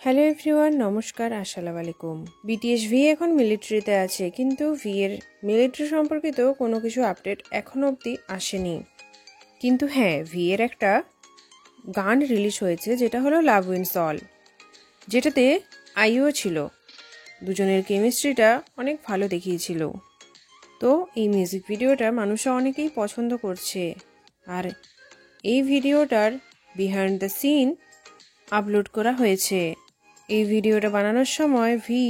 Hello everyone, নমস্কার, আসসালামু আলাইকুম। বিটিএস ভি এখন মিলিটারিতে আছে, কিন্তু ভি এর মিলিটারি সম্পর্কিত কোনো কিছু আপডেট এখনো অবধি আসেনি। কিন্তু হ্যাঁ, ভি এর একটা গান রিলিজ হয়েছে, যেটা হলো লাভ উইন্স অল, যেটাতে আইও ছিল। দুজনের কেমিস্ট্রিটা অনেক ভালো দেখিয়েছিল। তো এই মিউজিক ভিডিওটা মানুষরা অনেকেই পছন্দ করছে, আর এই ভিডিওটার বিহাইন্ড দ্য সিন আপলোড করা হয়েছে। এই ভিডিওটা বানানোর সময় ভি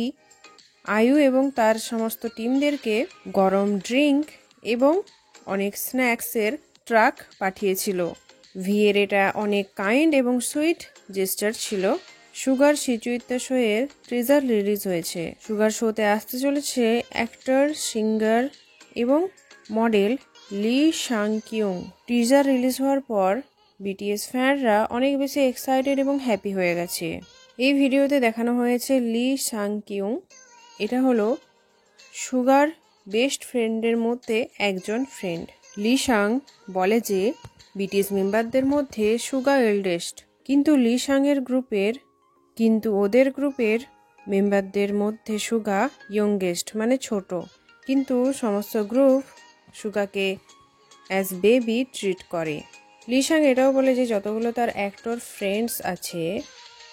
আয়ু এবং তার সমস্ত টিমদেরকে গরম ড্রিঙ্ক এবং অনেক স্ন্যাক্সের ট্রাক পাঠিয়েছিল। ভি এর এটা অনেক কাইন্ড এবং সুইট জেস্টার ছিল। সুগার সিচুইতা শোয়ের ট্রিজার রিলিজ হয়েছে। সুগার শোতে আসতে চলেছে অ্যাক্টর, সিঙ্গার এবং মডেল লি সাং কিউং। টিজার রিলিজ হওয়ার পর বিটিএস ফ্যানরা অনেক বেশি এক্সাইটেড এবং হ্যাপি হয়ে গেছে। এই ভিডিওতে দেখানো হয়েছে লি সাং কিউং। এটা হলো সুগার বেস্ট ফ্রেন্ডের মধ্যে একজন ফ্রেন্ড। লি সাং বলে যে বিটিএস মেম্বারদের মধ্যে সুগা এল্ডেস্ট, কিন্তু লি সাংয়ের ওদের গ্রুপের মেম্বারদের মধ্যে সুগা ইয়ংগেস্ট, মানে ছোট। কিন্তু সমস্ত গ্রুপ সুগাকে অ্যাজ বেবি ট্রিট করে। লি সাং এটাও বলে যে যতগুলো তার অ্যাক্টর ফ্রেন্ডস আছে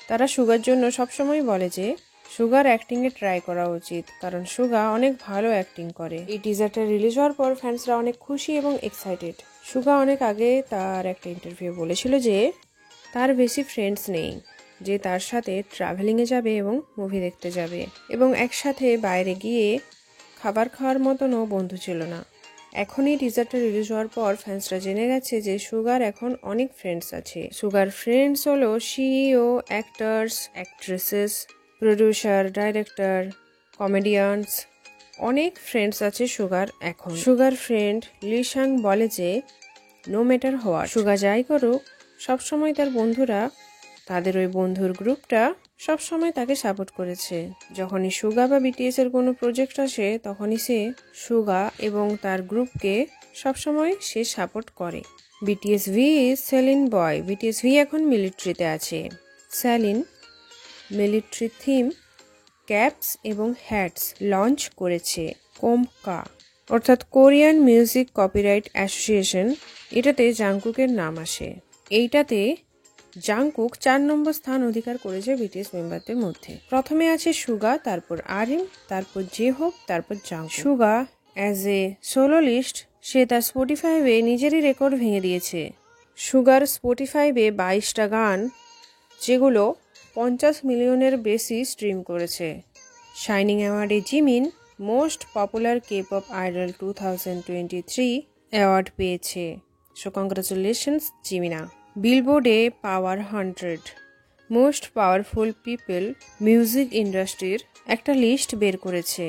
তারা সুগার জন্য সবসময় বলে যে সুগার অ্যাক্টিংয়ে ট্রাই করা উচিত, কারণ সুগা অনেক ভালো অ্যাক্টিং করে। এই টিজারটা রিলিজ হওয়ার পর ফ্যান্সরা অনেক খুশি এবং এক্সাইটেড। সুগা অনেক আগে তার একটা ইন্টারভিউ বলেছিল যে তার বেশি ফ্রেন্ডস নেই, যে তার সাথে ট্রাভেলিংয়ে যাবে এবং মুভি দেখতে যাবে, এবং একসাথে বাইরে গিয়ে খাবার খাওয়ার মতনও বন্ধু ছিল না। এখন এই টিজারটা রিলিজ হওয়ার পর ফ্যান্সরা জেনে গেছে যে সুগার এখন অনেক ফ্রেন্ডস আছে। সুগার ফ্রেন্ডস হলো CEO, actors, actresses, producer, director, comedians, অনেক ফ্রেন্ডস আছে সুগার এখন। সুগার ফ্রেন্ড লি সাং বলে যে নো ম্যাটার হোয়াট, সুগা যাই করুক, সবসময় তার বন্ধুরা, তাদের ওই বন্ধুর গ্রুপটা সবসময় তাকে সাপোর্ট করেছে। যখনই সুগা বা বিটিএস এর কোনো প্রজেক্ট আসে, তখনই সে সুগা এবং তার গ্রুপকে সবসময় সে সাপোর্ট করে। BTS V is saline boy. BTS V এখন মিলিটারিতে আছে। সেলিন মিলিটারি থিম ক্যাপস এবং হ্যাটস লঞ্চ করেছে। কোমকা অর্থাৎ কোরিয়ান মিউজিক কপিরাইট অ্যাসোসিয়েশন, এটাতে জাংকুকের নাম আসে। এইটাতে জাংকুক 4 নম্বর স্থান অধিকার করেছে বিটিএস মেম্বারদের মধ্যে। প্রথমে আছে সুগা, তারপর আরিম, তারপর জেহোপ, তারপর জাংকুক। সুগা অ্যাজ এ সোলোলিস্ট সে তার স্পটিফাইয়ে নিজেরই রেকর্ড ভেঙে দিয়েছে। সুগার স্পটিফাইয়ে 22টা গান, যেগুলো 50 মিলিয়নের বেশি স্ট্রিম করেছে। শাইনিং অ্যাওয়ার্ডে Jimin most popular K-pop idol 2023 award পেয়েছে। সো কংগ্রাচুলেশনস জিমিনা। বিলবোর্ডে power 100 most powerful people music ইন্ডাস্ট্রির একটা লিস্ট বের করেছে,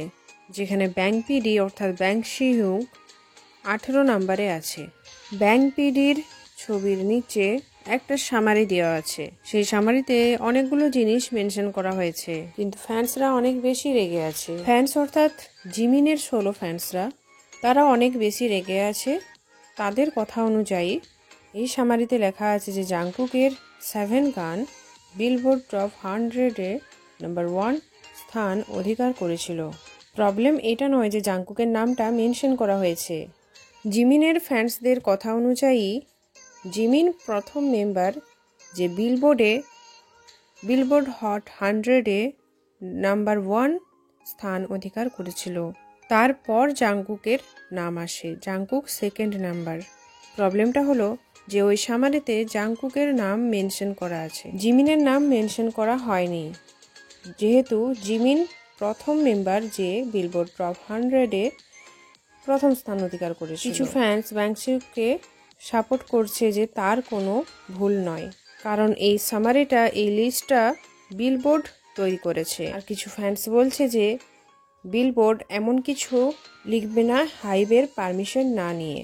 যেখানে ব্যাং পিডি অর্থাৎ ব্যাং শিহুং 18 নম্বরে আছে। ব্যাং পিডির ছবির নিচে একটা সামারি দেওয়া আছে। সেই সামারিতে অনেকগুলো জিনিস মেনশন করা হয়েছে, কিন্তু ফ্যান্সরা অনেক বেশি রেগে আছে। ফ্যান্স অর্থাৎ জিমিনের সোলো ফ্যান্সরা, তারা অনেক বেশি রেগে আছে। তাদের কথা অনুযায়ী এই সামারিতে লেখা আছে যে জাংকুকের 7 গান বিলবোর্ড টপ 100-এ নাম্বার 1 স্থান অধিকার করেছিল। প্রবলেম এটা নয় যে জাংকুকের নামটা মেনশন করা হয়েছে। জিমিনের ফ্যান্সদের কথা অনুযায়ী জিমিন প্রথম মেম্বার যে বিলবোর্ড হট 100-এ নাম্বার 1 স্থান অধিকার করেছিল। তারপর জাংকুকের নাম আসে। Jungkook second number. প্রবলেমটা হলো যে ওই সামারিতে জাংকুকের নাম মেনশন করা আছে, জিমিনের নাম মেনশন করা হয়নি, যেহেতু জিমিন প্রথম মেম্বার যে বিলবোর্ড টপ 100-এ প্রথম স্থান অধিকার করেছে। কিছু ফ্যান্স ব্যাংশিউকে সাপোর্ট করছে যে তার কোনো ভুল নয়, কারণ এই সামারিটা, এই লিস্টটা বিলবোর্ড তৈরি করেছে। আর কিছু ফ্যান্স বলছে যে বিলবোর্ড এমন কিছু লিখবে না হাইবের পারমিশন না নিয়ে।